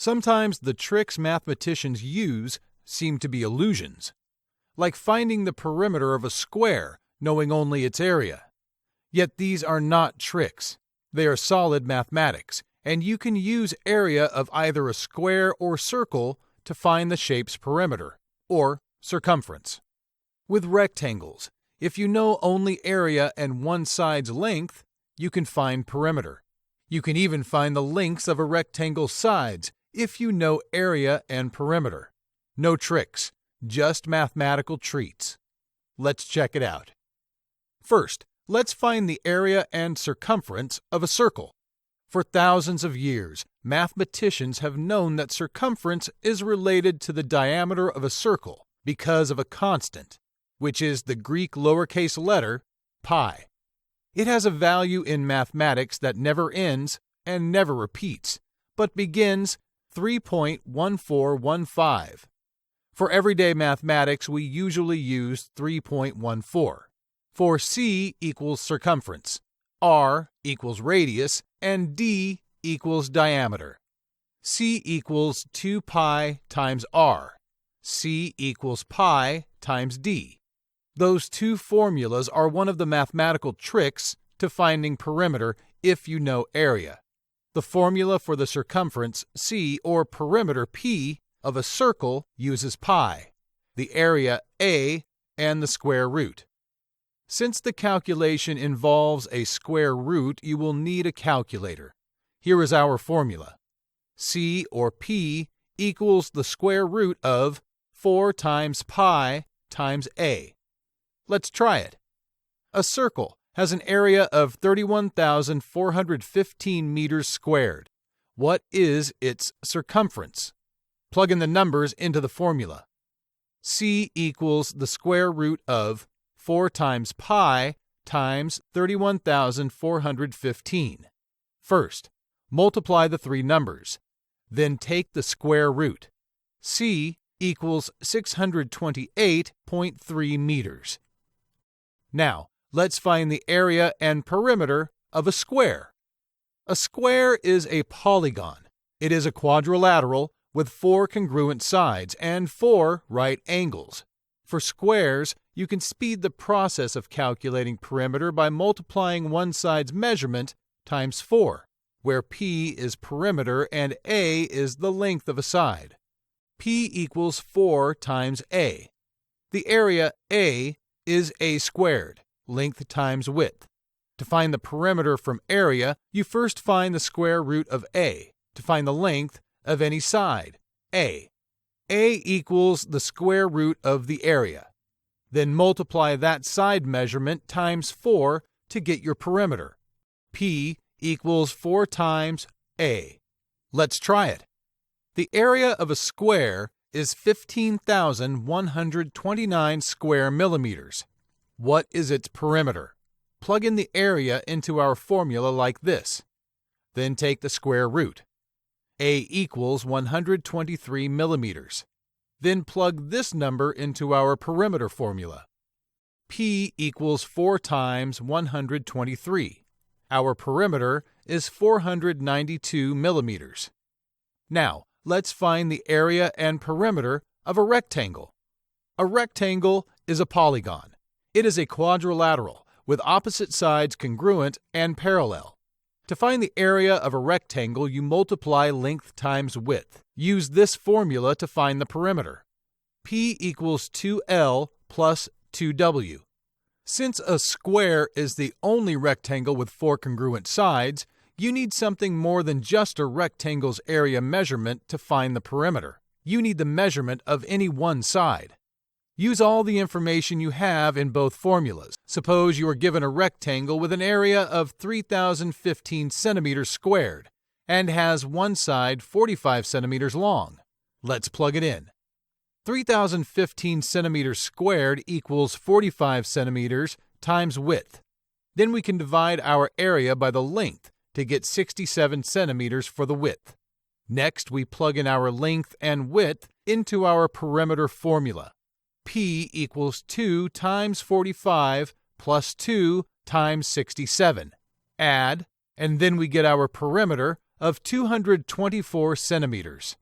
Sometimes the tricks mathematicians use seem to be illusions, like finding the perimeter of a square knowing only its area. Yet these are not tricks. They are solid mathematics, and you can use area of either a square or circle to find the shape's perimeter, or circumference. With rectangles, if you know only area and one side's length, you can find perimeter. You can even find the lengths of a rectangle's sides if you know area and perimeter. No tricks, just mathematical treats. Let's check it out. First, let's find the area and circumference of a circle. For thousands of years, mathematicians have known that circumference is related to the diameter of a circle because of a constant, which is the Greek lowercase letter pi. It has a value in mathematics that never ends and never repeats, but begins 3.1415. For everyday mathematics, we usually use 3.14. For C equals circumference, R equals radius, and D equals diameter. C equals 2 pi times R. C equals pi times D. Those two formulas are one of the mathematical tricks to finding perimeter if you know area. The formula for the circumference C or perimeter P of a circle uses pi, the area A, and the square root. Since the calculation involves a square root, you will need a calculator. Here is our formula. C or P equals the square root of 4 times pi times A. Let's try it. A circle has an area of 31,415 meters squared. What is its circumference? Plug in the numbers into the formula. C equals the square root of 4 times pi times 31,415. First, multiply the three numbers. Then take the square root. C equals 628.3 meters. Now, let's find the area and perimeter of a square. A square is a polygon. It is a quadrilateral with 4 congruent sides and 4 right angles. For squares, you can speed the process of calculating perimeter by multiplying one side's measurement times 4, where P is perimeter and A is the length of a side. P equals 4 times A. The area A is A squared, length times width. To find the perimeter from area, you first find the square root of A to find the length of any side, A. A equals the square root of the area. Then multiply that side measurement times 4 to get your perimeter. P equals 4 times A. Let's try it. The area of a square is 15,129 square millimeters. What is its perimeter? Plug in the area into our formula like this. Then take the square root. A equals 123 millimeters. Then plug this number into our perimeter formula. P equals 4 times 123. Our perimeter is 492 millimeters. Now, let's find the area and perimeter of a rectangle. A rectangle is a polygon. It is a quadrilateral with opposite sides congruent and parallel. To find the area of a rectangle, you multiply length times width. Use this formula to find the perimeter. P equals 2L plus 2W. Since a square is the only rectangle with 4 congruent sides, you need something more than just a rectangle's area measurement to find the perimeter. You need the measurement of any one side. Use all the information you have in both formulas. Suppose you are given a rectangle with an area of 3,015 centimeters squared and has one side 45 centimeters long. Let's plug it in. 3,015 centimeters squared equals 45 centimeters times width. Then we can divide our area by the length to get 67 centimeters for the width. Next, we plug in our length and width into our perimeter formula. P equals 2 times 45 plus 2 times 67. Add, and then we get our perimeter of 224 centimeters.